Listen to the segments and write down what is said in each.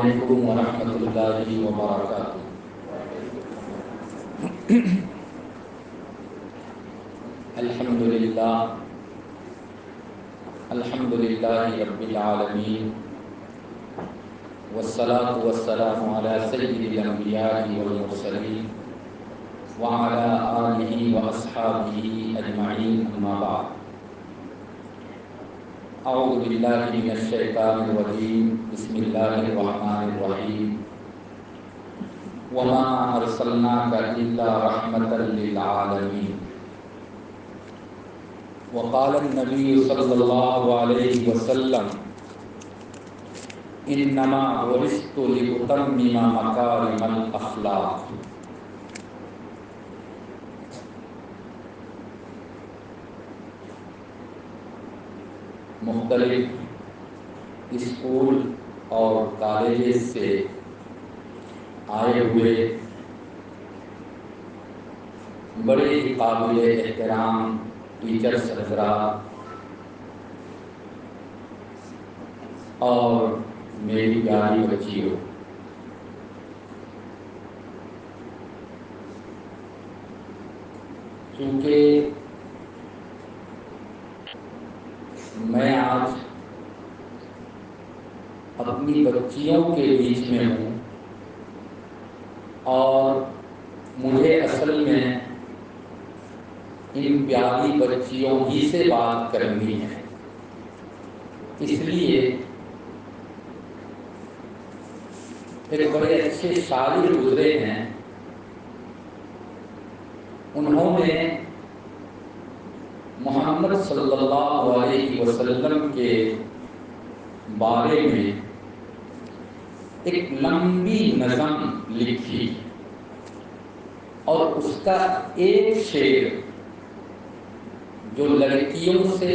علیکم ورحمۃ اللہ وبرکاتہ۔ الحمد للہ رب العالمین، والصلاة والسلام علی سید الانبیاء والمرسلین وعلی آلہ واصحابہ اجمعین، اما بعد۔ اعوذ باللہ من الشیطان الرجیم، بسم اللہ الرحمن الرحیم۔ وما ارسلناک الا رحمۃ للعالمین۔ وقال النبی صلی اللہ علیہ وسلم انما بعثت لاتمم مکارم الاخلاق۔ مختلف اسکول اور کالجز سے آئے ہوئے بڑے ہی قابل احترام ٹیچرس حضرات اور میری پیاری بچیوں، چونکہ میں آج اپنی بچیوں کے بیچ میں ہوں اور مجھے اصل میں ان پیاری بچیوں ہی سے بات کرنی ہے، اس لیے ایک بڑے اچھے شاعر گزرے ہیں، انہوں نے محمد صلی اللہ علیہ وسلم کے بارے میں ایک لمبی نظم لکھی اور اس کا ایک شعر جو لڑکیوں سے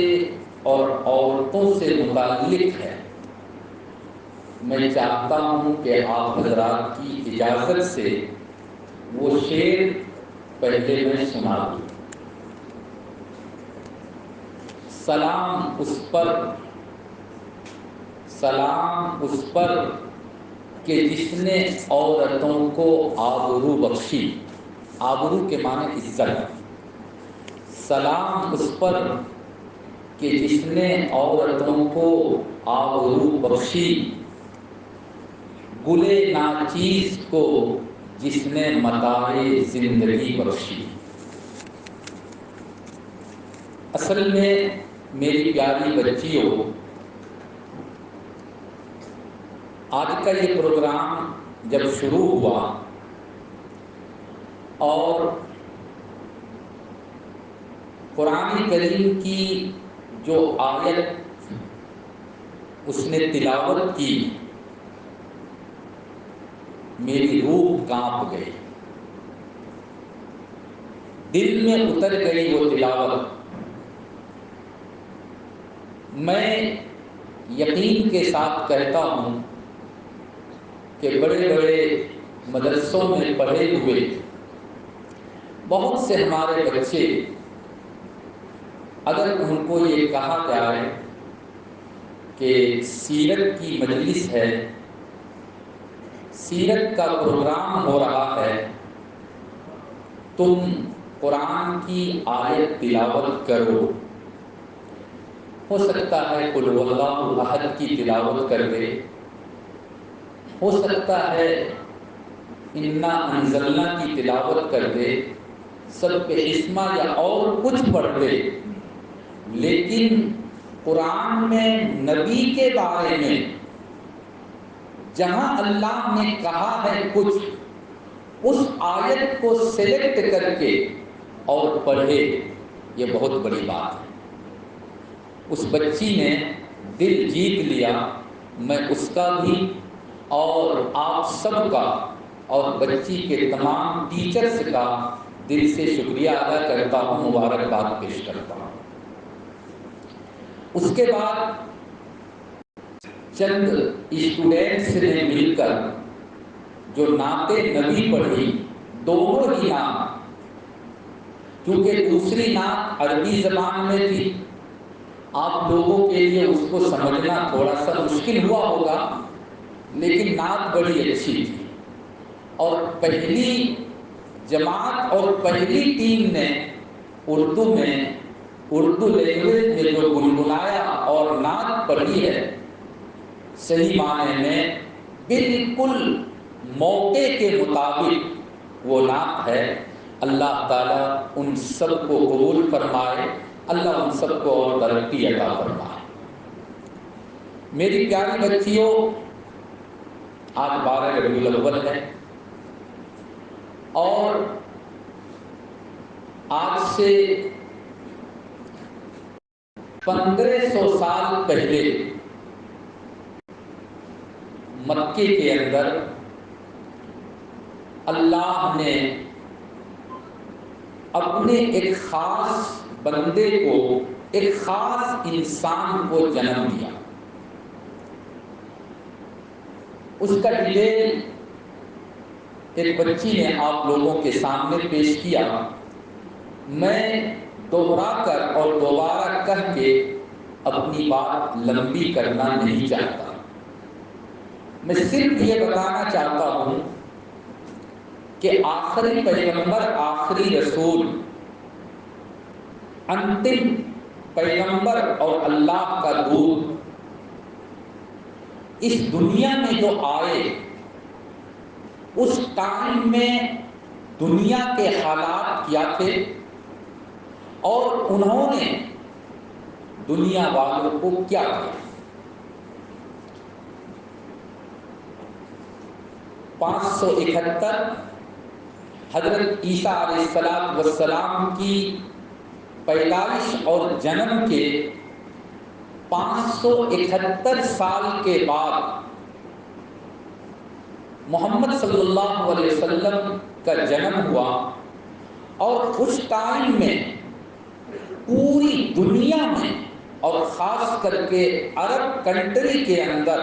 اور عورتوں سے متعلق ہے، میں چاہتا ہوں کہ آپ حضرات کی اجازت سے وہ شعر پہلے میں سنا دوں۔ سلام اس پر کہ جس نے عورتوں کو آبرو بخشی۔ آبرو کے معنی عزت۔ سلام اس پر کہ جس نے عورتوں کو آبرو بخشی، گلے ناچیز کو جس نے متاع زندگی بخشی۔ اصل میں میری پیاری بچیوں، آج کا یہ پروگرام جب شروع ہوا اور قرآن کریم کی جو آیت اس نے تلاوت کی، میری روح کانپ گئی، دل میں اتر گئی وہ تلاوت۔ میں یقین کے ساتھ کہتا ہوں کہ بڑے بڑے مدرسوں میں پڑھے ہوئے بہت سے ہمارے بچے، اگر ان کو یہ کہا جائے کہ سیرت کی مجلس ہے، سیرت کا پروگرام ہو رہا ہے، تم قرآن کی آیت تلاوت کرو، ہو سکتا ہے قل هو اللہ احد کی تلاوت کر دے، ہو سکتا ہے انا انزلنا کی تلاوت کر دے، سب اسما یا اور کچھ پڑھ دے، لیکن قرآن میں نبی کے بارے میں جہاں اللہ نے کہا ہے کچھ، اس آیت کو سلیکٹ کر کے اور پڑھے، یہ بہت بڑی بات ہے۔ اس بچی نے دل جیت لیا، میں اس کا بھی اور آپ سب کا اور بچی کے تمام ٹیچرز کا دل سے شکریہ ادا کرتا ہوں، مبارکباد پیش کرتا ہوں۔ اس کے بعد چند اسٹوڈنٹس نے مل کر جو نعت نبی پڑھی، دونوں ہی نعت، کیونکہ دوسری نعت عربی زبان میں تھی، آپ لوگوں کے لیے اس کو سمجھنا تھوڑا سا مشکل ہوا ہوگا، لیکن نعت بڑی اچھی تھی، اور پہلی جماعت اور پہلی ٹیم نے اردو لینگویج میں جو گنگنایا اور نعت پڑھی ہے، صحیح معنی میں بالکل موقع کے مطابق وہ نعت ہے۔ اللہ تعالیٰ ان سب کو قبول فرمائے، اللہ ان سب کو اور ترقی عطا فرمائے۔ میری پیاری بچیوں، آج 12 ربیع الاول ہے، اور آج سے 1500 سال پہلے مکے کے اندر اللہ نے اپنے ایک خاص بندے کو، ایک خاص انسان کو جنم دیا۔ اس کا ڈیٹیل ایک بچی نے آپ لوگوں کے سامنے پیش کیا، میں دوہرا کر اور دوبارہ کہہ کے اپنی بات لمبی کرنا نہیں چاہتا۔ میں صرف یہ بتانا چاہتا ہوں کہ آخری پیغمبر، آخری رسول، انتم پیغمبر اور اللہ کا دودھ اس دنیا میں جو آئے، اس ٹائم میں دنیا کے حالات کیا تھے اور انہوں نے دنیا والوں کو کیا کیا۔ 571 حضرت عیسیٰ علیہ السلام کی پیدائش اور جنم کے 571 سال کے بعد محمد صلی اللہ علیہ وسلم کا جنم ہوا، اور اس ٹائم میں پوری دنیا میں اور خاص کر کے عرب کنٹری کے اندر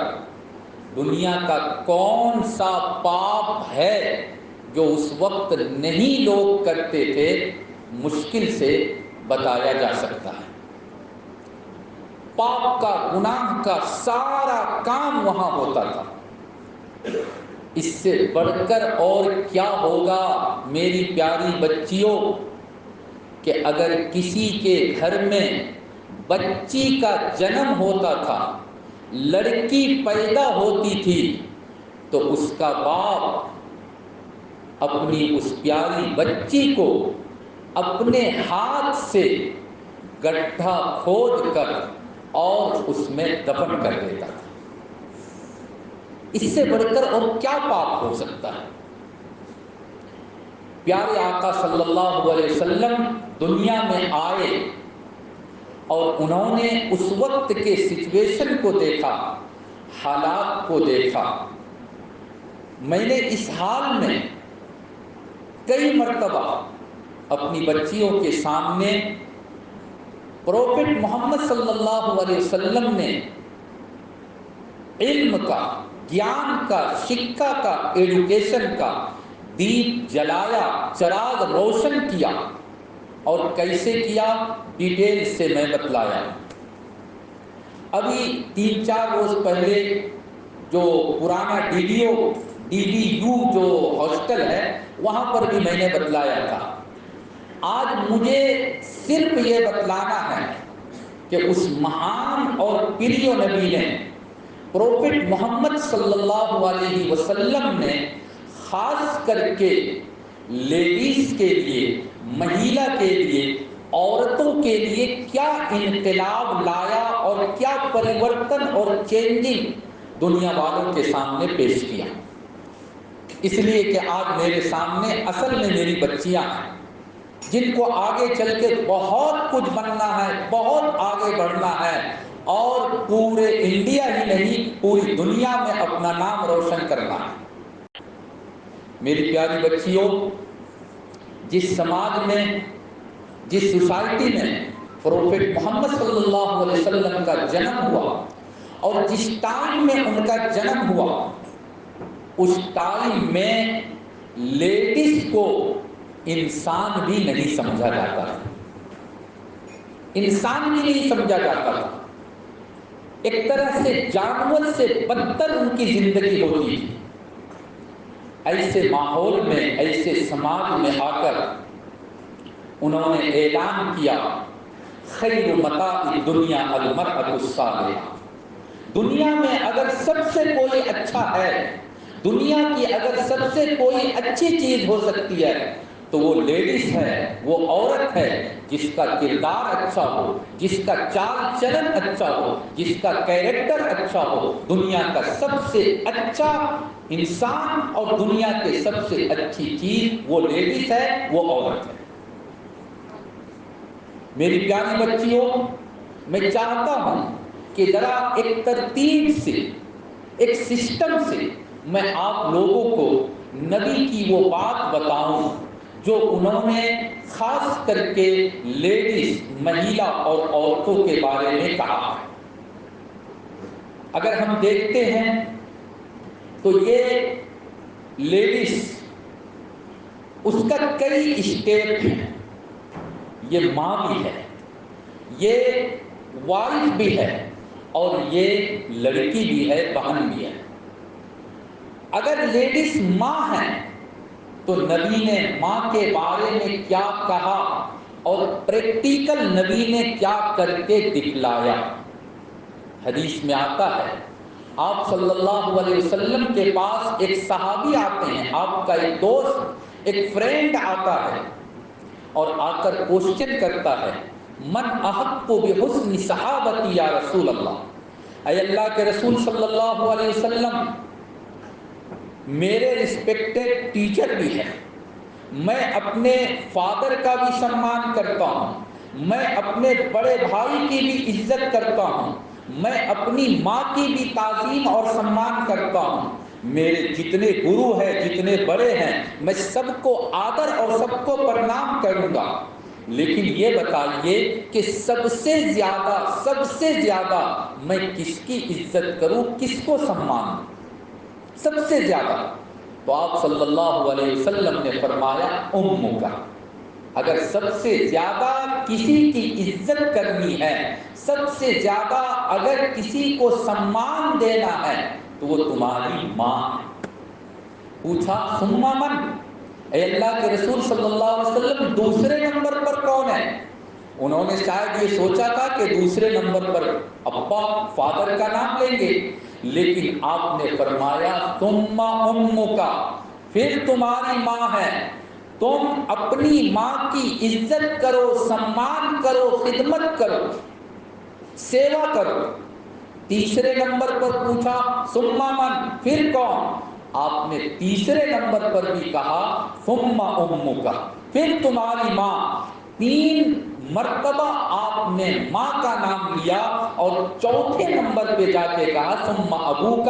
دنیا کا کون سا پاپ ہے جو اس وقت نہیں لوگ کرتے تھے، مشکل سے بتایا جا سکتا ہے۔ پاپ کا، گناہ کا سارا کام وہاں ہوتا تھا۔ اس سے بڑھ کر اور کیا ہوگا میری پیاری بچیوں، کہ اگر کسی کے گھر میں بچی کا جنم ہوتا تھا، لڑکی پیدا ہوتی تھی، تو اس کا باپ اپنی اس پیاری بچی کو اپنے ہاتھ سے گڈھا کھود کر اور اس میں دفن کر دیتا تھا۔ اس سے بڑھ کر اور کیا پاپ ہو سکتا ہے؟ پیارے آقا صلی اللہ علیہ وسلم دنیا میں آئے اور انہوں نے اس وقت کے سچویشن کو دیکھا، حالات کو دیکھا۔ میں نے اس حال میں کئی مرتبہ اپنی بچیوں کے سامنے پروفٹ محمد صلی اللہ علیہ وسلم نے علم کا، گیان کا، شکا کا، ایڈوکیشن کا دیپ جلایا، چراغ روشن کیا، اور کیسے کیا ڈیٹیل سے میں بتلایا۔ ابھی 3-4 روز پہلے جو پرانا DBU جو ہاسٹل ہے، وہاں پر بھی میں نے بتلایا تھا۔ آج مجھے صرف یہ بتلانا ہے کہ اس مہان اور پیریو نبی نے، پروفٹ محمد صلی اللہ علیہ وسلم نے خاص کر کے لیڈیز کے لیے، مہیلا کے لیے، عورتوں کے لیے کیا انقلاب لایا اور کیا پریورتن اور چینجنگ دنیا والوں کے سامنے پیش کیا۔ اس لیے کہ آج میرے سامنے اصل میں میری بچیاں ہیں، جن کو آگے چل کے بہت کچھ بننا ہے، بہت آگے بڑھنا ہے، اور پورے انڈیا ہی نہیں پوری دنیا میں اپنا نام روشن کرنا ہے۔ میری پیاری بچیوں، جس سماج میں، جس سوسائٹی میں پروفٹ محمد صلی اللہ علیہ وسلم کا جنم ہوا اور جس ٹائم میں ان کا جنم ہوا، اس ٹائم میں لیڈیز کو انسان بھی نہیں سمجھا جاتا تھا، انسان بھی نہیں سمجھا جاتا تھا۔ ایک طرح سے جانور سے بدتر ان کی زندگی ہوتی تھی۔ ایسے ماحول میں، ایسے سماج میں آ کر انہوں نے اعلان کیا، خیر متاع الدنیا المرأۃ الصالحہ، دنیا میں اگر سب سے کوئی اچھا ہے، دنیا کی اگر سب سے کوئی اچھی چیز ہو سکتی ہے تو وہ لیڈیز ہے، وہ عورت ہے جس کا کردار اچھا ہو، جس کا چال چلن اچھا ہو، جس کا کیریکٹر اچھا ہو۔ دنیا کا سب سے اچھا انسان اور دنیا کے سب سے اچھی چیز وہ لیڈیز ہے، وہ عورت ہے۔ میری پیاری بچیوں، میں چاہتا ہوں کہ ذرا ایک ترتیب سے، ایک سسٹم سے میں آپ لوگوں کو نبی کی وہ بات بتاؤں جو انہوں نے خاص کر کے لیڈیز، مہیلا اور عورتوں کے بارے میں کہا ہے۔ اگر ہم دیکھتے ہیں تو یہ لیڈیز، اس کا کئی اسٹیپ ہیں۔ یہ ماں بھی ہے، یہ وائف بھی ہے، اور یہ لڑکی بھی ہے، بہن بھی ہے۔ اگر لیڈیز ماں ہیں تو نبی نے ماں کے بارے میں کیا کہا اور پریکٹیکل نبی نے کیا کر کے دکھلایا۔ حدیث میں آتا ہے، آپ صلی اللہ علیہ وسلم کے پاس ایک صحابی آتے ہیں، آپ کا ایک دوست، ایک فرینڈ آتا ہے اور آ کر کوشچن کرتا ہے، من احق بحسن صحابتی یا رسول اللہ، اے اللہ کے رسول صلی اللہ علیہ وسلم، میرے رسپیکٹڈ ٹیچر بھی ہے، میں اپنے فادر کا بھی سمان کرتا ہوں، میں اپنے بڑے بھائی کی بھی عزت کرتا ہوں، میں اپنی ماں کی بھی تعظیم اور سمان کرتا ہوں، میرے جتنے گرو ہیں، جتنے بڑے ہیں، میں سب کو آدر اور سب کو پرنام کروں گا، لیکن یہ بتائیے کہ سب سے زیادہ میں کس کی عزت کروں، کس کو سمان دوں؟ سب سے زیادہ تو آپ صلی اللہ علیہ وسلم نے فرمایا امو کا۔ اگر سب سے زیادہ کسی کی عزت کرنی ہے، سب سے زیادہ اگر کسی کو سمان دینا ہے تو وہ تمہاری ماں ہے۔ پوچھا ثم من، اے اللہ کے رسول صلی اللہ علیہ وسلم دوسرے نمبر پر کون ہے؟ انہوں نے شاید یہ سوچا تھا کہ دوسرے نمبر پر ابا، فادر کا نام لیں گے، لیکن آپ نے فرمایا ثم امک، پھر تمہاری ماں ہے۔ تم اپنی ماں کی عزت کرو، سمان کرو، خدمت کرو، سیوا کرو۔ تیسرے نمبر پر پوچھا ثم من، پھر کون؟ آپ نے تیسرے نمبر پر بھی کہا ثم امک، پھر تمہاری ماں۔ 3 مرتبہ آپ نے ماں کا نام لیا اور چوتھے نمبر پہ جا کے کہا ثم ابوک۔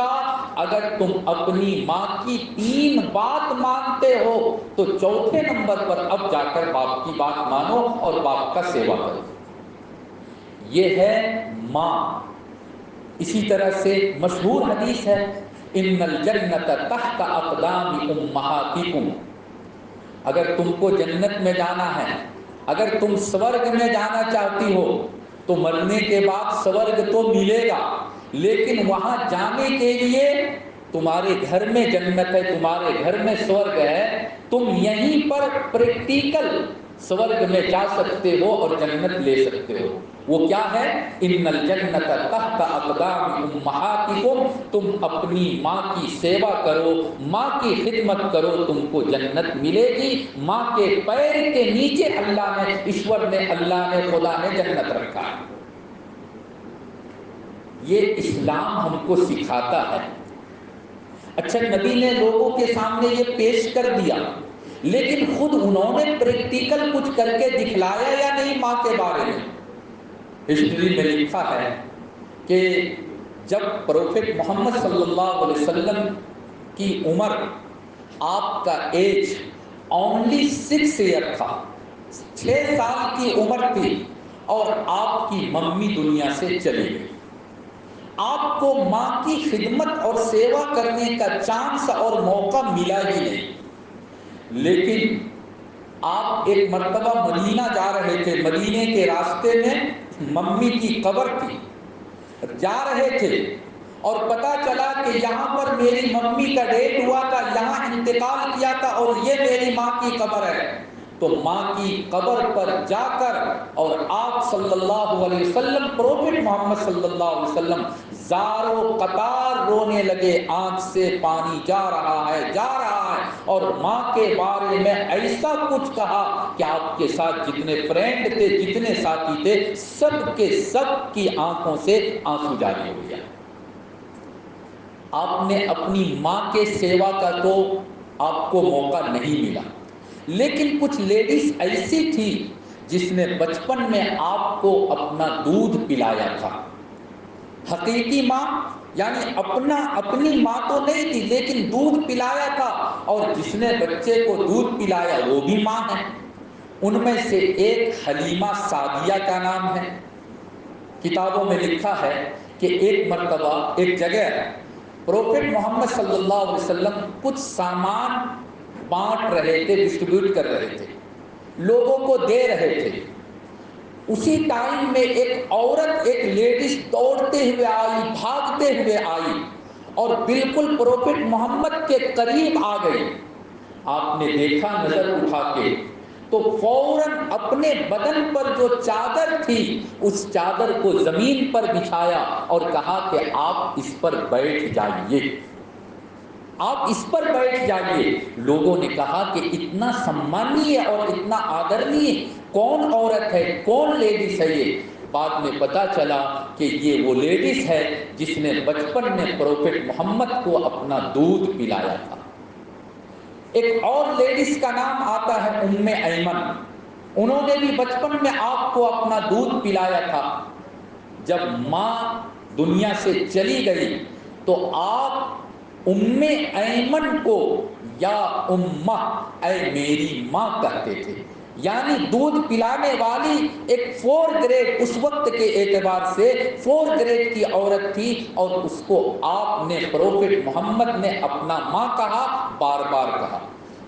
اگر تم اپنی ماں کی 3 بات مانتے ہو تو چوتھے نمبر پر اب جا کر باپ کی بات مانو اور باپ کا سیوا کرو۔ یہ ہے ماں۔ اسی طرح سے مشہور حدیث ہے، ان الجنت تحت اقدام امہاتکم، اگر تم کو جنت میں جانا ہے، اگر تم سورگ میں جانا چاہتی ہو تو مرنے کے بعد سورگ تو ملے گا، لیکن وہاں جانے کے لیے تمہارے گھر میں جنت ہے، تمہارے گھر میں سورگ ہے، تم یہیں پر پریکٹیکل سورگ میں جا سکتے ہو اور جنت لے سکتے ہو۔ وہ کیا ہے؟ ان الجنت تحت اقدام امہاتکم، تم اپنی ماں کی سیوا کرو، ماں کی خدمت کرو، تم کو جنت ملے گی۔ ماں کے پیر کے نیچے اللہ نے، ایشور نے، اللہ نے، خدا نے جنت رکھا ہے۔ یہ اسلام ہم کو سکھاتا ہے۔ اچھا، نبی نے لوگوں کے سامنے یہ پیش کر دیا، لیکن خود انہوں نے پریکٹیکل کچھ کر کے دکھلایا یا نہیں ماں کے بارے میں؟ ہسٹری میں لکھا ہے کہ جب پروفیٹ محمد صلی اللہ علیہ وسلم کی عمر، آپ کا ایج اونلی 6 ایئر تھا، 6 سال کی عمر تھی، اور آپ کی ممی دنیا سے چلی گئی۔ آپ کو ماں کی خدمت اور سیوا کرنے کا چانس اور موقع ملا ہی نہیں، لیکن آپ ایک مرتبہ مدینہ جا رہے تھے، مدینے کے راستے میں ممی کی قبر تھی، جا رہے تھے اور پتا چلا کہ یہاں پر میری ممی کا ڈیتھ ہوا تھا، یہاں انتقال کیا تھا اور یہ میری ماں کی قبر ہے، تو ماں کی قبر پر جا کر اور آپ صلی اللہ علیہ وسلم، پروفٹ محمد صلی اللہ علیہ وسلم زار و قطار رونے لگے، آنکھ سے پانی جا رہا ہے جا رہا ہے، اور ماں کے بارے میں ایسا کچھ کہا کہ آپ کے ساتھ جتنے فرینڈ تھے، جتنے ساتھی تھے، سب کے سب کی آنکھوں سے آنسو جاری ہو گیا۔ آپ نے اپنی ماں کے سیوا کا تو آپ کو موقع نہیں ملا، لیکن کچھ لیڈیز ایسی تھی جس نے بچپن میں آپ کو اپنا دودھ پلایا تھا۔ حقیقی ماں یعنی اپنی ماں تو نہیں تھی، لیکن دودھ پلایا تھا، اور جس نے بچے کو دودھ پلایا وہ بھی ماں ہے۔ ان میں سے ایک حلیمہ سعدیہ کا نام ہے۔ کتابوں میں لکھا ہے کہ ایک مرتبہ ایک جگہ پروفٹ محمد صلی اللہ علیہ وسلم کچھ سامان بانٹ رہے تھے، ڈسٹریبیوٹ کر رہے تھے، لوگوں کو دے رہے تھے۔ اسی ٹائم میں ایک عورت، ایک لیڈیز دوڑتے ہوئے آئی، بھاگتے ہوئے آئی اور بالکل پروفٹ محمد کے قریب آ گئی۔ آپ نے دیکھا نظر اٹھا کے تو فوراً اپنے بدن پر جو چادر تھی اس چادر کو زمین پر بچھایا اور کہا کہ آپ اس پر بیٹھ جائیے، آپ اس پر بیٹھ جائیے۔ لوگوں نے کہا کہ اتنا سمانیہ اور اتنا آدرنیہ کون عورت ہے، کون لیڈیز ہے یہ؟ بعد میں پتا چلا کہ یہ وہ لیڈیز ہے جس نے بچپن میں پروفٹ محمد کو اپنا دودھ پلایا تھا۔ ایک اور لیڈیز کا نام آتا ہے ام ایمن، انہوں نے بھی بچپن میں آپ کو اپنا دودھ پلایا تھا۔ جب ماں دنیا سے چلی گئی تو آپ ام ایمن کو یا امہ، اے میری ماں کہتے تھے، یعنی دودھ پلانے والی ایک 4 گریڈ، اس وقت کے اعتبار سے 4 گریڈ کی عورت تھی، اور اس کو آپ نے، پروفٹ محمد نے اپنا ماں کہا، بار بار کہا۔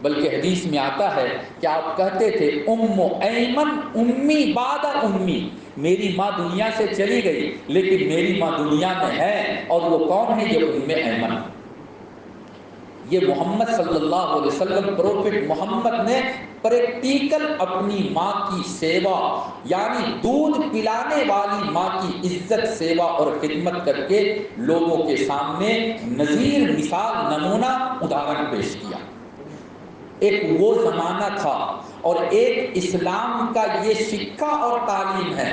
بلکہ حدیث میں آتا ہے کہ آپ کہتے تھے ام ایمن امی بعد امی، میری ماں دنیا سے چلی گئی لیکن میری ماں دنیا میں ہے، اور وہ کون ہے؟ یہ ام ایمن۔ یہ محمد صلی اللہ علیہ وسلم، پروفٹ محمد نے پریکٹیکل اپنی ماں کی سیوا، یعنی دودھ پلانے والی ماں کی عزت، سیوا اور خدمت کر کے لوگوں کے سامنے نظیر، مثال، نمونہ، ادھارن پیش کیا۔ ایک وہ زمانہ تھا اور ایک اسلام کا یہ سکہ اور تعلیم ہے،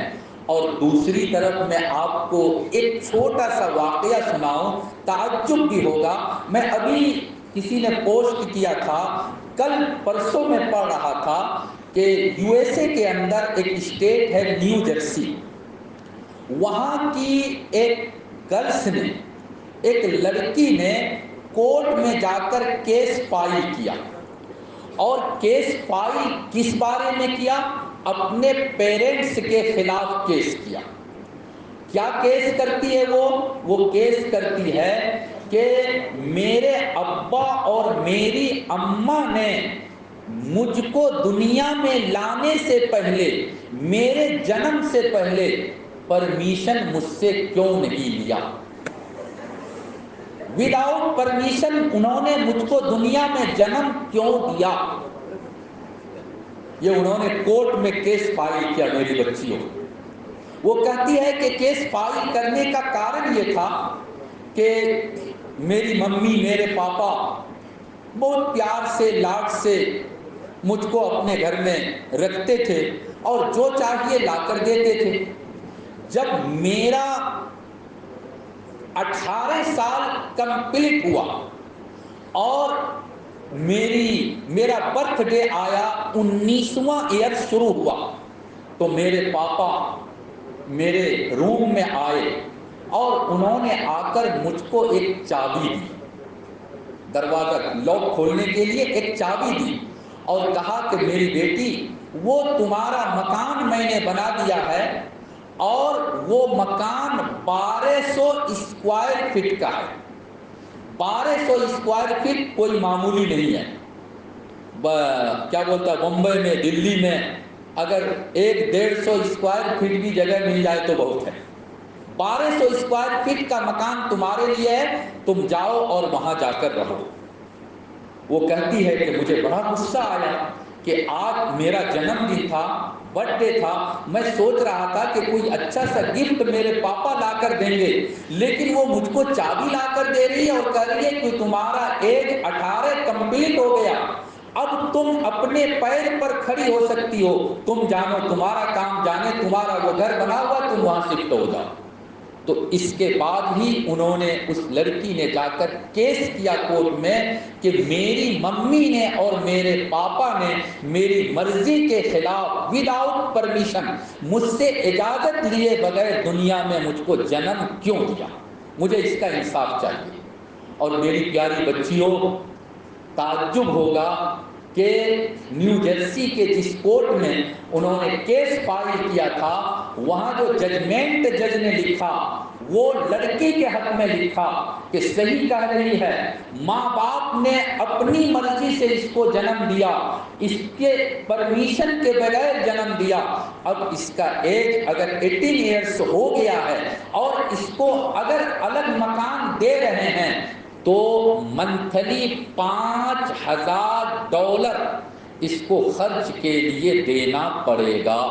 اور دوسری طرف میں آپ کو ایک چھوٹا سا واقعہ سناؤں، تعجب بھی ہوگا۔ میں ابھی کسی نے پوسٹ کیا تھا، کل پرسوں میں پڑھ رہا تھا کہ یو ایس اے کے اندر ایک اسٹیٹ ہے نیو جرسی، وہاں کی ایک گرلس نے، ایک لڑکی نے کورٹ میں جا کر کیس فائل کیا، اور کیس فائل کس بارے میں کیا؟ اپنے پیرنٹس کے خلاف کیس کیا۔ کیا کیس کرتی ہے وہ کیس کرتی ہے کہ میرے ابا اور میری اماں نے مجھ کو دنیا میں لانے سے پہلے، میرے جنم سے پہلے پرمیشن مجھ سے کیوں نہیں لیا؟ وداؤٹ پرمیشن انہوں نے مجھ کو دنیا میں جنم کیوں دیا؟ یہ انہوں نے کورٹ میں کیس فائل کیا میری بچیوں۔ وہ کہتی ہے کہ کیس فائل کرنے کا کارن یہ تھا کہ میری ممی، میرے پاپا بہت پیار سے، لاڈ سے مجھ کو اپنے گھر میں رکھتے تھے اور جو چاہیے لا کر دیتے تھے۔ جب میرا 18 سال کمپلیٹ ہوا اور میرا برتھ ڈے آیا، 19واں ایئر شروع ہوا، تو میرے پاپا میرے روم میں آئے اور انہوں نے آ کر مجھ کو ایک چابی دی، دروازہ لاک کھولنے کے لیے ایک چابی دی، اور کہا کہ میری بیٹی وہ تمہارا مکان میں نے بنا دیا ہے، اور وہ مکان 1200 اسکوائر فٹ کا ہے۔ 1200 اسکوائر فٹ کوئی معمولی نہیں ہے۔ کیا بولتا ہے، بمبئی میں، دلی میں اگر 150 اسکوائر فٹ بھی جگہ مل جائے تو بہت ہے۔ 1200 اسکوائر فٹ کا مکان تمہارے لیے ہے، تم جاؤ اور وہاں جا کر رہو۔ وہ کہتی ہے کہ مجھے بڑا غصہ آیا کہ آج میرا جنم دن تھا، برتھ ڈے تھا، میں سوچ رہا تھا کہ کوئی اچھا سا گفٹ میرے پاپا لا کر دیں گے، لیکن وہ مجھ کو چابی لا کر دے رہی ہے اور کہہ رہی ہے کہ تمہارا ایج 18 کمپلیٹ ہو گیا، اب تم اپنے پیر پر کھڑی ہو سکتی ہو، تم جانو تمہارا کام جانے، تمہارا وہ گھر بنا ہوا، تم وہاں شفٹ ہو جاؤ۔ تو اس کے بعد ہی انہوں نے، اس لڑکی نے جا کر کیس کیا کورٹ میں کہ میری ممی نے اور میرے پاپا نے میری مرضی کے خلاف وداؤٹ پرمیشن، مجھ سے اجازت لیے بغیر دنیا میں مجھ کو جنم کیوں دیا، مجھے اس کا انصاف چاہیے۔ اور میری پیاری بچیوں، تعجب ہوگا کہ نیو جرسی کے جس کورٹ میں انہوں نے کیس فائل کیا تھا، وہاں جو ججمنٹ جج نے لکھا وہ لڑکی کے حق میں لکھا کہ صحیح کہہ رہی ہے، ماں باپ نے اپنی مرضی سے اس کو جنم دیا، اس کے پرمیشن کے بغیر جنم دیا، اب اس کا ایج اگر 18 ایئرس ہو گیا ہے اور اس کو اگر الگ مکان دے رہے ہیں تو منتھلی $5000 اس کو خرچ کے لیے دینا پڑے گا۔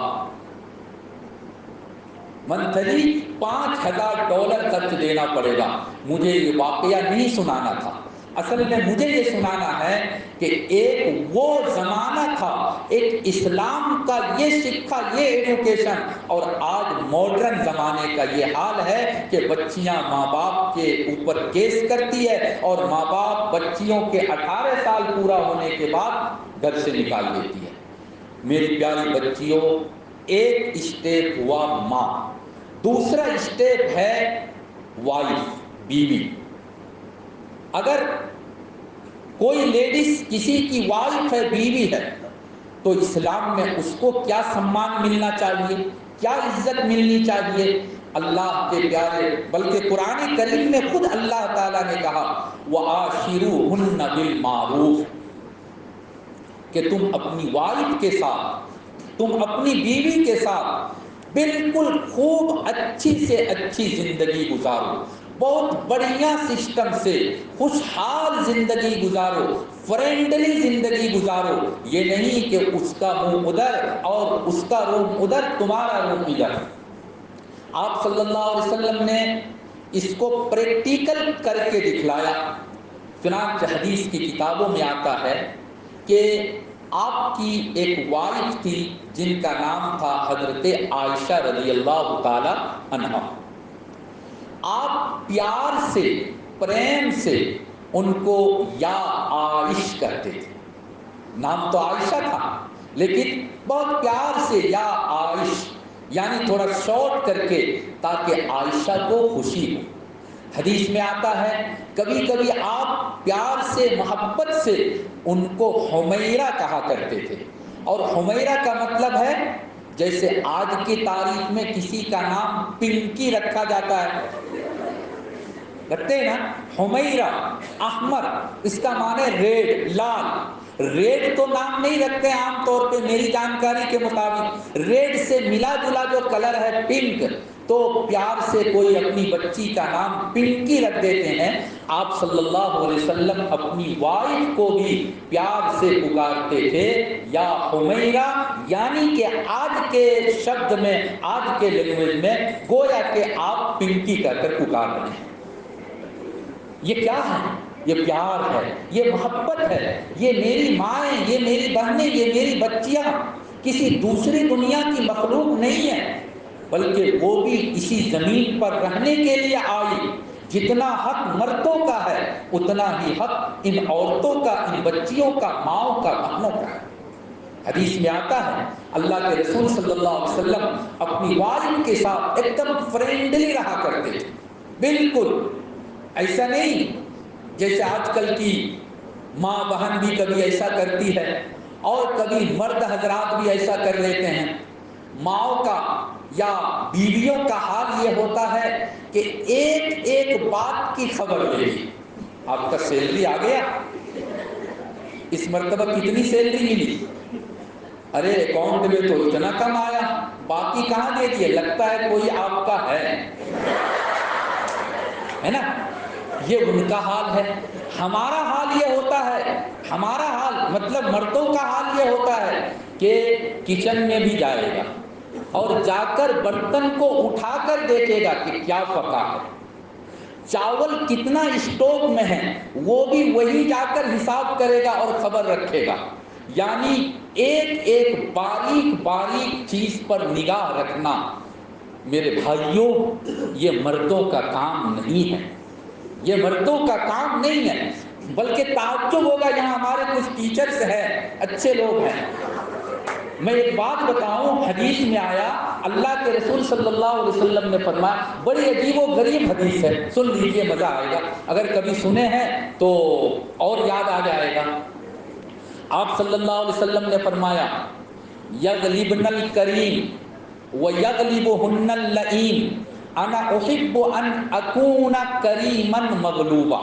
منتھلی $5000 خرچ دینا پڑے گا۔ مجھے یہ واقعہ نہیں سنانا تھا، اصل میں مجھے یہ سنانا ہے کہ ایک وہ زمانہ تھا، ایک اسلام کا یہ سکھا، یہ ایڈوکیشن، اور آج ماڈرن زمانے کا یہ حال ہے کہ بچیاں ماں باپ کے اوپر کیس کرتی ہے اور ماں باپ بچیوں کے 18 سال پورا ہونے کے بعد گھر سے نکال دیتی ہے۔ میری پیاری بچیوں، ایک اسٹیپ ہوا ماں، دوسرا اسٹیپ ہے وائف، بیوی۔ اگر کوئی لیڈیز کسی کی وائف ہے، بیوی ہے، تو اسلام میں اس کو کیا سمان ملنا چاہیے، کیا عزت ملنی چاہیے؟ اللہ کے پیارے، بلکہ قرآن کریم میں خود اللہ تعالیٰ نے کہا وَعَاشِرُوهُنَّ بِالْمَعْرُوفِ، کہ تم اپنی وائف کے ساتھ، تم اپنی بیوی کے ساتھ بالکل خوب اچھی سے اچھی زندگی گزارو، بہت بڑھیا سسٹم سے خوشحال زندگی گزارو، فرینڈلی زندگی گزارو۔ یہ نہیں کہ اس کا منہ ادھر اور اس کا روم ادھر، تمہارا روم ادھر۔ آپ صلی اللہ علیہ وسلم نے اس کو پریکٹیکل کر کے دکھلایا۔ چنانچہ حدیث کی کتابوں میں آتا ہے کہ آپ کی ایک وائف تھی جن کا نام تھا حضرت عائشہ رضی اللہ تعالی عنہا۔ آپ پیار سے، پریم سے ان کو یا عائش کہتے تھے، نام تو عائشہ تھا لیکن بہت پیار سے یا عائش، یعنی تھوڑا شارٹ کر کے تاکہ عائشہ کو خوشی ہو۔ حدیث میں آتا ہے کبھی کبھی آپ پیار سے، محبت سے ان کو حمیرہ کہا کرتے تھے، اور حمیرہ کا مطلب ہے جیسے آج کی تاریخ میں کسی کا نام پنکی رکھا جاتا ہے، رکھتے ہیں نا، حمیرہ، احمر، اس کا معنی ریڈ، لال۔ ریڈ تو نام نہیں رکھتے عام طور پہ میری جانکاری کے مطابق، ریڈ سے ملا جلا جو کلر ہے پنک، تو پیار سے کوئی اپنی بچی کا نام پنکی رکھ دیتے ہیں۔ آپ صلی اللہ علیہ وسلم اپنی وائف کو بھی پیار سے پکارتے تھے یا حمیرہ، یعنی کہ آج کے شبد میں، آج کے لینگویج میں گویا کہ آپ پنکی کہہ کر پکار رہے ہیں۔ یہ کیا ہے؟ یہ پیار ہے، یہ محبت ہے، یہ میری مائیں، یہ میری بہنیں، یہ میری بچیاں کسی دوسری دنیا کی مخلوق نہیں ہے، بلکہ وہ بھی اسی زمین پر رہنے کے لیے آئی۔ جتنا حق مردوں کا ہے اتنا ہی حق ان عورتوں کا، ان بچیوں کا، ماؤں کا، بہنوں کا ہے۔ حدیث میں آتا ہے اللہ کے رسول صلی اللہ علیہ وسلم اپنی والد کے ساتھ ایک دم فرینڈلی رہا کرتے تھے، بالکل ایسا نہیں جیسے آج کل کی ماں بہن بھی کبھی ایسا کرتی ہے اور کبھی مرد حضرات بھی ایسا کر لیتے ہیں۔ ماؤں کا یا بیویوں کا حال یہ ہوتا ہے کہ ایک ایک بات کی خبر لے لی، آپ کا سیلری آ گیا، اس مرتبہ کتنی سیلری ملی، ارے اکاؤنٹ میں تو اتنا کم آیا، باقی کہاں دے دیے، لگتا ہے کوئی آپ کا ہے۔ ہے نا؟ یہ ان کا حال ہے۔ ہمارا حال یہ ہوتا ہے، ہمارا حال مطلب مردوں کا حال یہ ہوتا ہے کہ کچن میں بھی جائے گا اور جا کر برتن کو اٹھا کر دیکھے گا کہ کیا پکا ہے، چاول کتنا اسٹوک میں ہے، وہ بھی وہی جا کر حساب کرے گا اور خبر رکھے گا۔ یعنی ایک ایک باریک باریک چیز پر نگاہ رکھنا میرے بھائیوں یہ مردوں کا کام نہیں ہے، یہ مردوں کا کام نہیں ہے۔ بلکہ تعجب ہوگا، یہاں ہمارے کچھ ٹیچرز ہیں، اچھے لوگ ہیں۔ میں ایک بات بتاؤں، حدیث میں آیا، اللہ کے رسول صلی اللہ علیہ وسلم نے فرمایا، بڑی عجیب و غریب حدیث ہے، سن لیجئے مزہ آئے گا، اگر کبھی سنے ہیں تو اور یاد آ جائے گا۔ آپ صلی اللہ علیہ وسلم نے فرمایا، یغلبن الکریم ویغلبہن اللئیم انا احب ان اکون کریما مغلوبا۔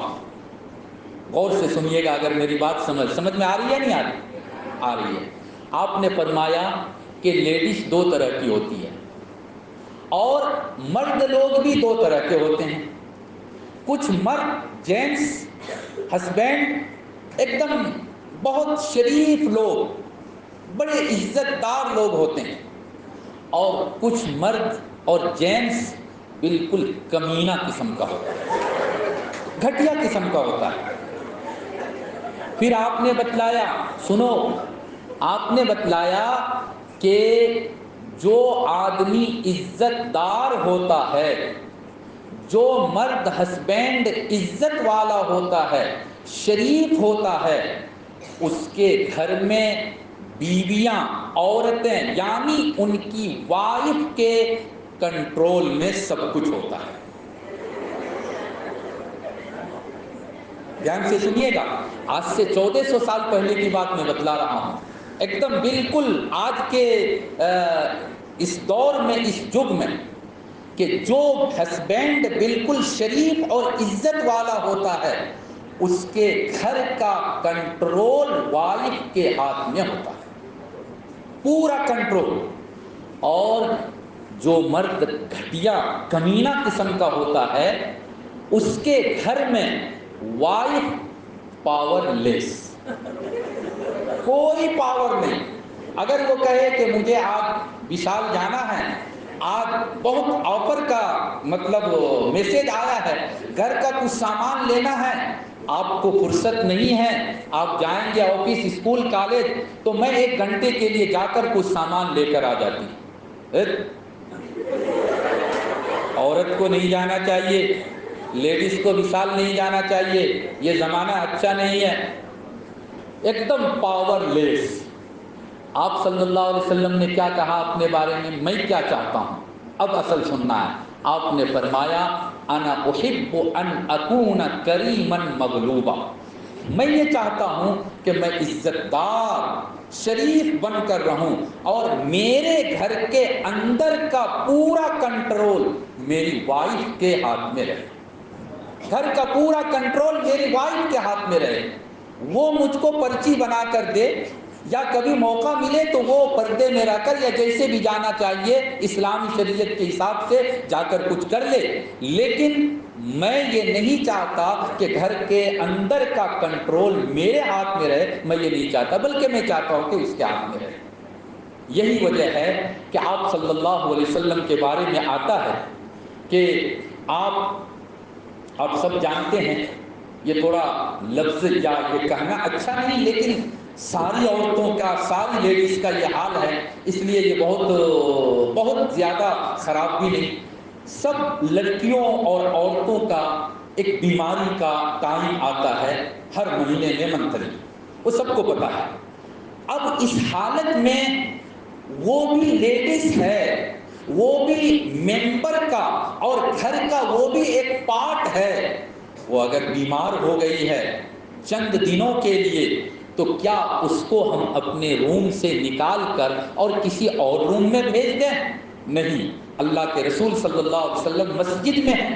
غور سے سنیے گا، اگر میری بات سمجھ میں آ رہی ہے نہیں آ رہی؟ آ رہی ہے۔ آپ نے فرمایا کہ لیڈیز دو طرح کی ہوتی ہے اور مرد لوگ بھی دو طرح کے ہوتے ہیں۔ کچھ مرد جینٹس ہسبینڈ ایک دم بہت شریف لوگ، بڑے عزت دار لوگ ہوتے ہیں، اور کچھ مرد اور جینٹس بالکل کمینہ قسم کا ہوتا ہے، گھٹیا قسم کا ہوتا ہے۔ پھر آپ نے بتلایا، سنو، آپ نے بتلایا کہ جو آدمی عزت دار ہوتا ہے، جو مرد ہسبینڈ عزت والا ہوتا ہے، شریف ہوتا ہے، اس کے گھر میں بیویاں، عورتیں یعنی ان کی وائف کے کنٹرول میں سب کچھ ہوتا ہے۔ دھیان سے سنیے گا، آج سے 1400 سال پہلے کی بات میں بتلا رہا ہوں، ایک دم بالکل آج کے اس دور میں، اس یگ میں، کہ جو ہسبینڈ بالکل شریف اور عزت والا ہوتا ہے، اس کے گھر کا کنٹرول وائف کے ہاتھ میں ہوتا ہے، پورا کنٹرول۔ اور جو مرد گھٹیا کمینہ قسم کا ہوتا ہے، اس کے گھر میں وائف پاور لیس، کوئی پاور نہیں۔ اگر وہ کہے کہ مجھے آج وشال جانا ہے، آج بہت آفر کا مطلب میسج آیا ہے، گھر کا کچھ سامان لینا ہے، آپ کو فرصت نہیں ہے، آپ جائیں گے آفس، اسکول، کالج، تو میں 1 گھنٹے کے لیے جا کر کچھ سامان لے کر آ جاتی۔ عورت کو نہیں جانا چاہیے، لیڈیز کو وشال نہیں جانا چاہیے، یہ زمانہ اچھا نہیں ہے، ایک دم پاور لیس۔ آپ صلی اللہ علیہ وسلم نے کیا کہا اپنے بارے میں کیا چاہتا ہوں، اب اصل سننا ہے۔ آپ نے فرمایا، انا احب ان اکون کریما مغلوبا، میں یہ چاہتا ہوں کہ میں عزت دار شریف بن کر رہوں اور میرے گھر کے اندر کا پورا کنٹرول میری وائف کے ہاتھ میں رہے، گھر کا پورا کنٹرول میری وائف کے ہاتھ میں رہے۔ وہ مجھ کو پرچی بنا کر دے، یا کبھی موقع ملے تو وہ پردے میں رہ کر یا جیسے بھی جانا چاہیے اسلامی شریعت کے حساب سے جا کر کچھ کر لے، لیکن میں یہ نہیں چاہتا کہ گھر کے اندر کا کنٹرول میرے ہاتھ میں رہے، میں یہ نہیں چاہتا، بلکہ میں چاہتا ہوں کہ اس کے ہاتھ میں رہے۔ یہی وجہ ہے کہ آپ صلی اللہ علیہ وسلم کے بارے میں آتا ہے کہ آپ سب جانتے ہیں، یہ تھوڑا لفظ یا یہ کہنا اچھا نہیں، لیکن ساری عورتوں کا، ساری لیڈیز کا یہ حال ہے، اس لیے یہ بہت زیادہ خراب بھی نہیں۔ سب لڑکیوں اور عورتوں کا ایک بیماری کا ٹائم آتا ہے ہر مہینے میں، منتھلی، وہ سب کو پتا ہے۔ اب اس حالت میں وہ بھی لیڈیز ہے، وہ بھی ممبر کا اور گھر کا وہ بھی ایک پارٹ ہے، وہ اگر بیمار ہو گئی ہے چند دنوں کے لیے، تو کیا اس کو ہم اپنے روم سے نکال کر اور کسی اور روم میں بھیج دیں؟ نہیں، اللہ کے رسول صلی اللہ علیہ وسلم مسجد میں ہیں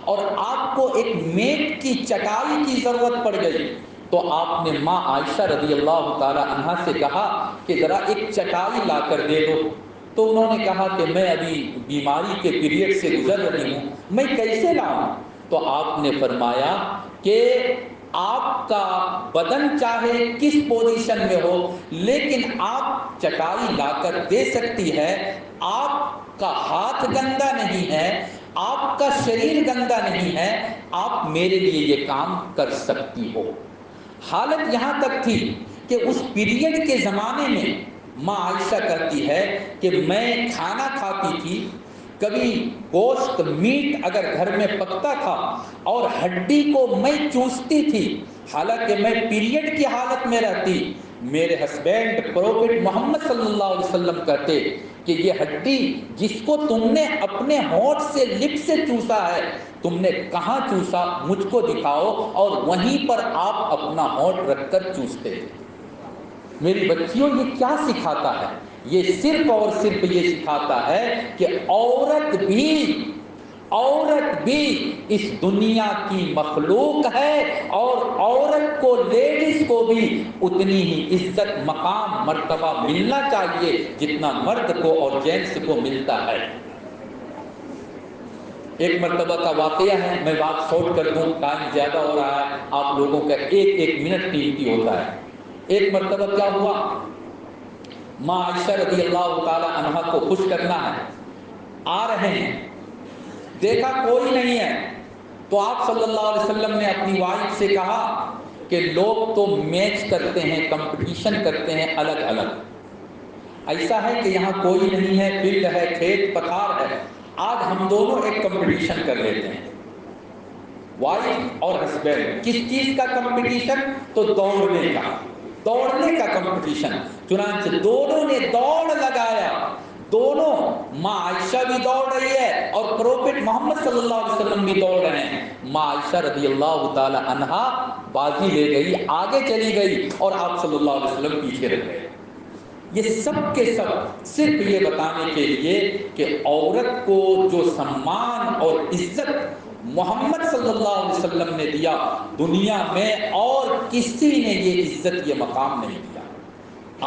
اور آپ کو ایک میٹ کی چٹائی کی ضرورت پڑ گئی، تو آپ نے ماں عائشہ رضی اللہ تعالی عنہا سے کہا کہ ذرا ایک چٹائی لا کر دے دو، تو انہوں نے کہا کہ میں ابھی بیماری کے پیریڈ سے گزر رہی ہوں، میں کیسے لاؤں؟ تو آپ نے فرمایا کہ آپ کا بدن چاہے کس پوزیشن میں ہو لیکن آپ چٹائی لا کر دے سکتی ہے، آپ کا ہاتھ گندا نہیں ہے، آپ کا شریر گندا نہیں ہے، آپ میرے لیے یہ کام کر سکتی ہو۔ حالت یہاں تک تھی کہ اس پیریڈ کے زمانے میں ماں عائشہ کہتی ہے کہ میں کھانا کھاتی تھی، کبھی گوشت میٹ اگر گھر میں پکتا تھا اور ہڈی کو میں چوستی تھی، حالانکہ میں پیریڈ کی حالت میں رہتی، میرے ہسبینڈ پروفٹ محمد صلی اللہ علیہ وسلم کہتے کہ یہ ہڈی جس کو تم نے اپنے ہونٹ سے لپ سے چوسا ہے، تم نے کہاں چوسا مجھ کو دکھاؤ، اور وہیں پر آپ اپنا ہونٹ رکھ کر چوستے تھے۔ میری بچیوں یہ کیا سکھاتا ہے؟ یہ صرف اور صرف یہ سکھاتا ہے کہ عورت بھی اس دنیا کی مخلوق ہے، اور عورت کو، لیڈیز کو بھی اتنی ہی عزت، مقام، مرتبہ ملنا چاہیے جتنا مرد کو اور جینس کو ملتا ہے۔ ایک مرتبہ کا واقعہ ہے، میں بات شارٹ کر دوں، ٹائم زیادہ ہو رہا ہے، آپ لوگوں کا ایک منٹ قیمتی ہوتا ہے۔ ایک مرتبہ کیا ہوا، ماں عائشہ رضی اللہ تعالی عنہا کو خوش کرنا ہے، آ رہے ہیں، دیکھا کوئی نہیں ہے، تو آپ صلی اللہ علیہ وسلم نے اپنی وائف سے کہا کہ لوگ تو میچ کرتے ہیں، کمپٹیشن کرتے ہیں الگ الگ، ایسا ہے کہ یہاں کوئی نہیں ہے، فیلڈ ہے، کھیت پتھار ہے، آج ہم دونوں ایک کمپٹیشن کر لیتے ہیں۔ وائف اور ہسبینڈ کس چیز کا کمپٹیشن؟ تو دوڑنے کا کمپٹیشن۔ چنانچہ دونوں نے دوڑ لگایا، دونوں، ماں عائشہ بھی دوڑ رہی ہے اور پروفٹ محمد صلی اللہ علیہ وسلم بھی دوڑ رہے ہیں۔ ماں عائشہ رضی اللہ تعالی عنہا بازی لے گئی، آگے چلی گئی، اور آپ صلی اللہ علیہ وسلم پیچھے رہ گئے۔ یہ سب کے سب صرف یہ بتانے کے لیے کہ عورت کو جو سمان اور عزت محمد صلی اللہ علیہ وسلم نے دیا، دنیا میں اور کسی نے یہ عزت، یہ مقام نہیں دیا۔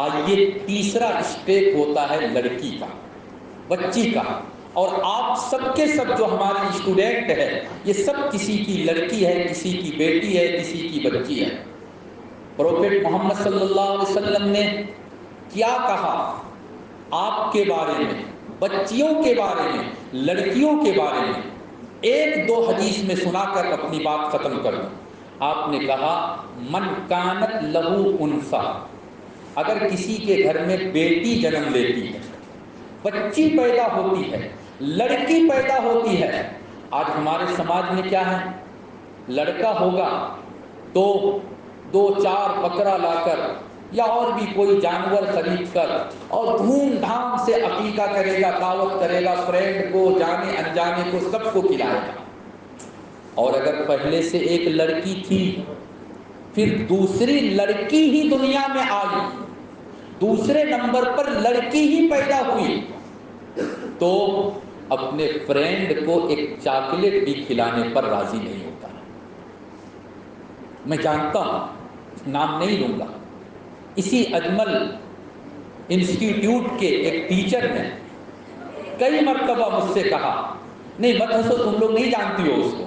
آئیے تیسرا اسٹیپ ہوتا ہے لڑکی کا، بچی کا، اور آپ سب کے سب جو ہمارے اسٹوڈنٹ ہے، یہ سب کسی کی لڑکی ہے، کسی کی بیٹی ہے، کسی کی بچی ہے۔ پروفٹ محمد صلی اللہ علیہ وسلم نے کیا کہا آپ کے بارے میں، بچیوں کے بارے میں، لڑکیوں کے بارے میں؟ ایک دو حدیث میں سنا کر اپنی بات ختم کر دوں۔ آپ نے کہا من کانت لہو انثی، اگر کسی کے گھر میں بیٹی جنم لیتی ہے، بچی پیدا ہوتی ہے، لڑکی پیدا ہوتی ہے، آج ہمارے سماج میں کیا ہے، لڑکا ہوگا تو 2-4 بکرا لا کر یا اور بھی کوئی جانور خرید کر اور دھوم دھام سے عقیقہ کرے گا، دعوت کرے گا، فرینڈ کو، جانے انجانے کو، سب کو کھلائے گا۔ اور اگر پہلے سے ایک لڑکی تھی، پھر دوسری لڑکی ہی دنیا میں آئی، دوسرے نمبر پر لڑکی ہی پیدا ہوئی، تو اپنے فرینڈ کو ایک چاکلیٹ بھی کھلانے پر راضی نہیں ہوتا۔ میں جانتا ہوں، نام نہیں لوں گا، اسی اجمل انسٹیٹیوٹ کے ایک ٹیچر نے کئی مرتبہ مجھ سے کہا، نہیں مت ہنسو، تم لوگ نہیں جانتی ہو اس کو،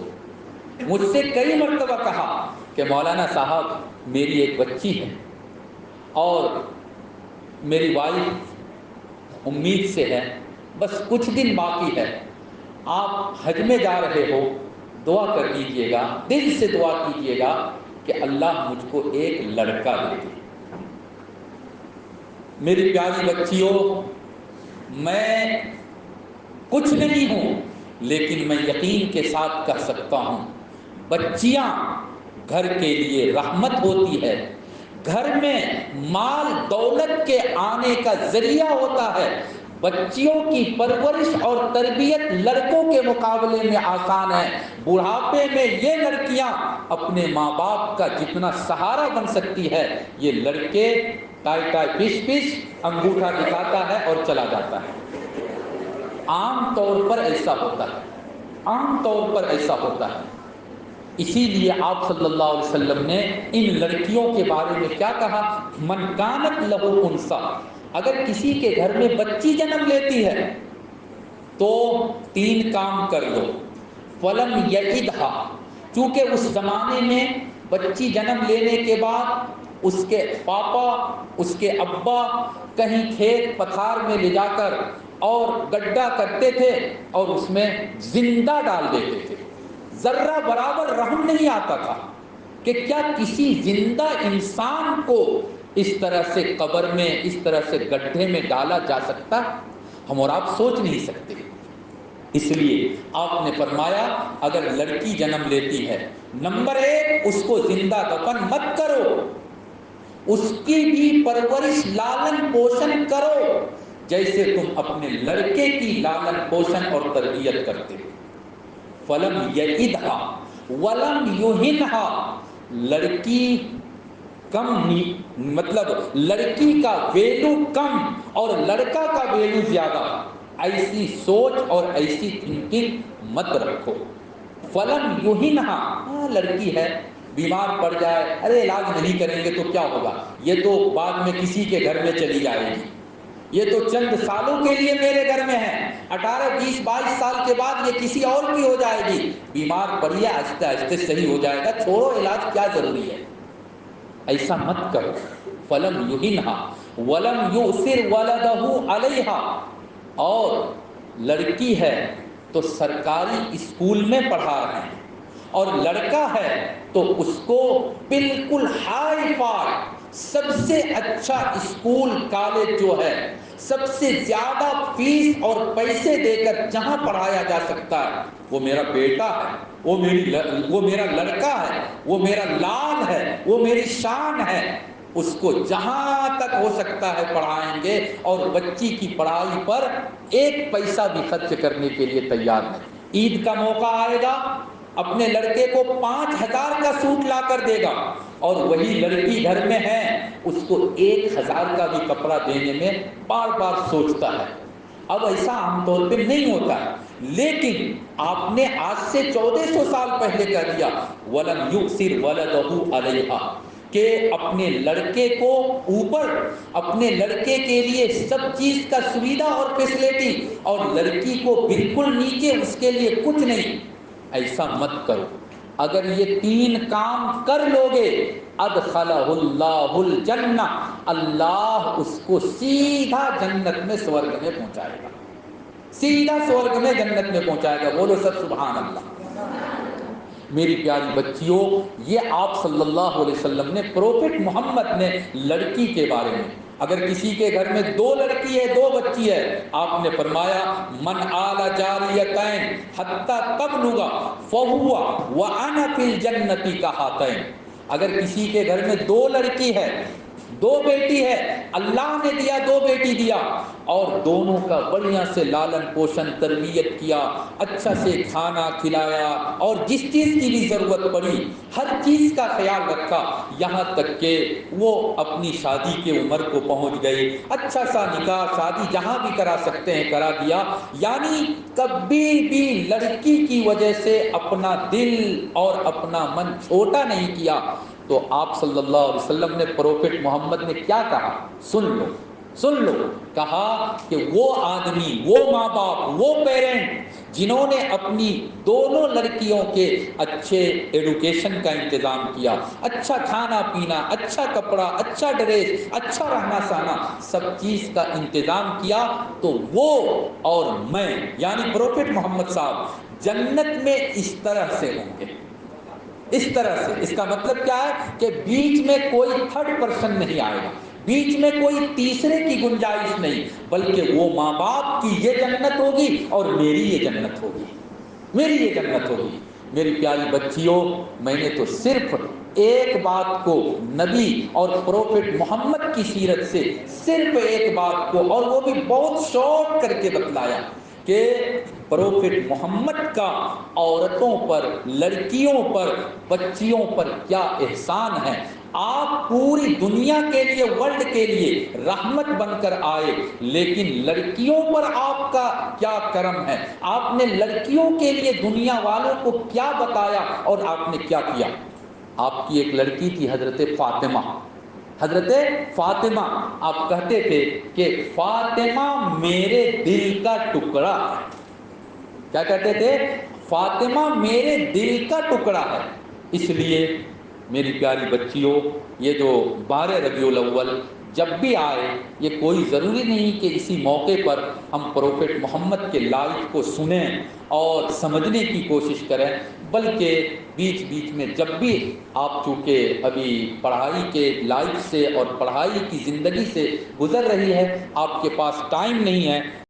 مجھ سے کئی مرتبہ کہا کہ مولانا صاحب میری ایک بچی ہے اور میری وائف امید سے ہے، بس کچھ دن باقی ہے، آپ حج میں جا رہے ہو، دعا کر دیجئے گا، دل سے دعا کیجئے گا کہ اللہ مجھ کو ایک لڑکا دے دے۔ میری پیاری بچیوں، میں کچھ نہیں ہوں، لیکن میں یقین کے ساتھ کہہ سکتا ہوں، بچیاں گھر کے لیے رحمت ہوتی ہے، گھر میں مال دولت کے آنے کا ذریعہ ہوتا ہے۔ بچیوں کی پرورش اور تربیت لڑکوں کے مقابلے میں آسان ہے۔ بڑھاپے میں یہ لڑکیاں اپنے ماں باپ کا جتنا سہارا بن سکتی ہے، یہ لڑکے ٹائی ٹائی پش پش انگوٹھا دکھاتا ہے اور چلا جاتا ہے۔ عام طور پر ایسا ہوتا ہے، عام طور پر ایسا ہوتا ہے۔ اسی لیے آپ صلی اللہ علیہ وسلم نے ان لڑکیوں کے بارے میں کیا کہا، من کانت لہو انثی، اگر کسی کے گھر میں بچی جنم لیتی ہے تو 3 کام کر لو۔ فلم یعدھا، چونکہ اس زمانے میں بچی جنم لینے کے بعد اس کے پاپا، اس کے ابا کہیں کھیت پتھار میں لے جا کر اور گڈھا کرتے تھے اور اس میں زندہ ڈال دیتے تھے. ذرہ برابر رحم نہیں آتا تھا کہ کیا کسی زندہ انسان کو اس طرح سے قبر میں، اس طرح سے گڈھے میں ڈالا جا سکتا؟ ہم اور آپ سوچ نہیں سکتے. اس لیے آپ نے فرمایا اگر لڑکی جنم لیتی ہے، نمبر 1 اس کو زندہ دفن مت کرو، اس کی بھی پرورش لالن پوشن کرو جیسے تم اپنے لڑکے کی لالن پوشن اور تربیت کرتے. فلم یعدھا ولم یہنھا، لڑکی کم، مطلب لڑکی کا ویلو کم اور لڑکا کا ویلو زیادہ، ایسی سوچ اور ایسی تھنکنگ مت رکھو. فلم یہنھا، لڑکی ہے بیمار پڑ جائے، ارے علاج نہیں کریں گے تو کیا ہوگا، یہ تو بعد میں کسی کے گھر میں چلی جائے گی، یہ تو چند سالوں کے لیے میرے گھر میں ہے، 18 20 22 سال کے بعد یہ کسی اور کی ہو جائے گی، بیمار پڑی ہے آہستہ آہستہ صحیح ہو جائے گا، چھوڑو علاج کیا ضروری ہے. ایسا مت کرو. فلم یہنھا ولم یؤثر ولدہ علیہا، اور لڑکی ہے تو سرکاری اسکول میں پڑھا رہے ہیں اور لڑکا ہے تو اس کو بالکل ہائی فائی سب سے اچھا اسکول کالج جو ہے، سب سے زیادہ فیس اور پیسے دے کر جہاں پڑھایا جا سکتا ہے، وہ میرا بیٹا ہے، وہ میرا لڑکا ہے، وہ میرا لال ہے، وہ میری شان ہے، اس کو جہاں تک ہو سکتا ہے پڑھائیں گے اور بچی کی پڑھائی پر 1 پیسہ بھی خرچ کرنے کے لیے تیار ہے. عید کا موقع آئے گا، اپنے لڑکے کو 5000 کا سوٹ لا کر دے گا اور وہی لڑکی گھر میں ہے اس کو 1000 کا بھی کپڑا دینے میں بار بار سوچتا ہے. اب ایسا عام طور پہ نہیں ہوتا ہے، لیکن آپ نے آج سے 1400 سال پہلے کہہ دیا وَلَمْ يُؤْثِرْ وَلَدَهُ عَلَيْهَا، کہ اپنے لڑکے کو اوپر، اپنے لڑکے کے لیے سب چیز کا سویدھا اور فیسلٹی، اور لڑکی کو بالکل نیچے، اس کے لیے کچھ نہیں. ایسا مت کرو. اگر یہ 3 کام کر لو گے ادخلہ اللہ الجنہ، اللہ اس کو سیدھا جنت میں، سورگ میں پہنچائے گا، سیدھا سورگ میں جنت میں پہنچائے گا. بولو سب سبحان اللہ. میری پیاری بچیوں، یہ آپ صلی اللہ علیہ وسلم نے، پروفٹ محمد نے لڑکی کے بارے میں، اگر کسی کے گھر میں 2 لڑکی ہے 2 بچی ہے، آپ نے فرمایا من آل جاریتین حتی تبلغ فہو وانا فی الجنۃ کہاتین. اگر کسی کے گھر میں 2 لڑکی ہے 2 بیٹی ہے، اللہ نے دیا 2 بیٹی دیا اور دونوں کا بڑھیا سے لالن پوشن تربیت کیا، اچھا سے کھانا کھلایا اور جس چیز کی بھی ضرورت پڑی ہر چیز کا خیال رکھا، یہاں تک کہ وہ اپنی شادی کے عمر کو پہنچ گئی، اچھا سا نکاح شادی جہاں بھی کرا سکتے ہیں کرا دیا، یعنی کبھی بھی لڑکی کی وجہ سے اپنا دل اور اپنا من چھوٹا نہیں کیا. تو آپ صلی اللہ علیہ وسلم نے، پروفٹ محمد نے کیا کہا؟ سن لو سن لو. کہا کہ وہ آدمی، وہ ماں باپ، وہ پیرنٹ جنہوں نے اپنی دونوں لڑکیوں کے اچھے ایڈوکیشن کا انتظام کیا، اچھا کھانا پینا، اچھا کپڑا، اچھا ڈریس، اچھا رہنا سہنا، سب چیز کا انتظام کیا، تو وہ اور میں یعنی پروفٹ محمد صاحب جنت میں اس طرح سے ہوں گے، اس طرح سے. اس کا مطلب کیا ہے کہ بیچ میں کوئی 3rd پرسن نہیں آئے گا، بیچ میں کوئی تیسرے کی گنجائش نہیں، بلکہ وہ ماں باپ کی یہ جنت ہوگی اور میری یہ جنت ہوگی، میری یہ جنت ہوگی. میری پیاری بچیوں، میں نے تو صرف ایک بات کو نبی اور پروفٹ محمد کی سیرت سے، صرف ایک بات کو، اور وہ بھی بہت شارٹ کر کے بتلایا کہ پروفٹ محمد کا عورتوں پر، لڑکیوں پر، بچیوں پر کیا احسان ہے. آپ پوری دنیا کے لیے، ورلڈ کے لیے رحمت بن کر آئے، لیکن لڑکیوں پر آپ کا کیا کرم ہے، آپ نے لڑکیوں کے لیے دنیا والوں کو کیا بتایا اور آپ نے کیا کیا. آپ کی ایک لڑکی تھی حضرت فاطمہ، حضرت فاطمہ، آپ کہتے تھے کہ فاطمہ میرے دل کا ٹکڑا ہے. کیا کہتے تھے؟ فاطمہ میرے دل کا ٹکڑا ہے۔ اس لیے میری پیاری بچیوں، یہ جو 12 ربیع الاول جب بھی آئے، یہ کوئی ضروری نہیں کہ اسی موقع پر ہم پروفٹ محمد کے لائف کو سنیں اور سمجھنے کی کوشش کریں، بلکہ بیچ بیچ میں جب بھی آپ چونکہ ابھی پڑھائی کے لائف سے اور پڑھائی کی زندگی سے گزر رہی ہے، آپ کے پاس ٹائم نہیں ہے،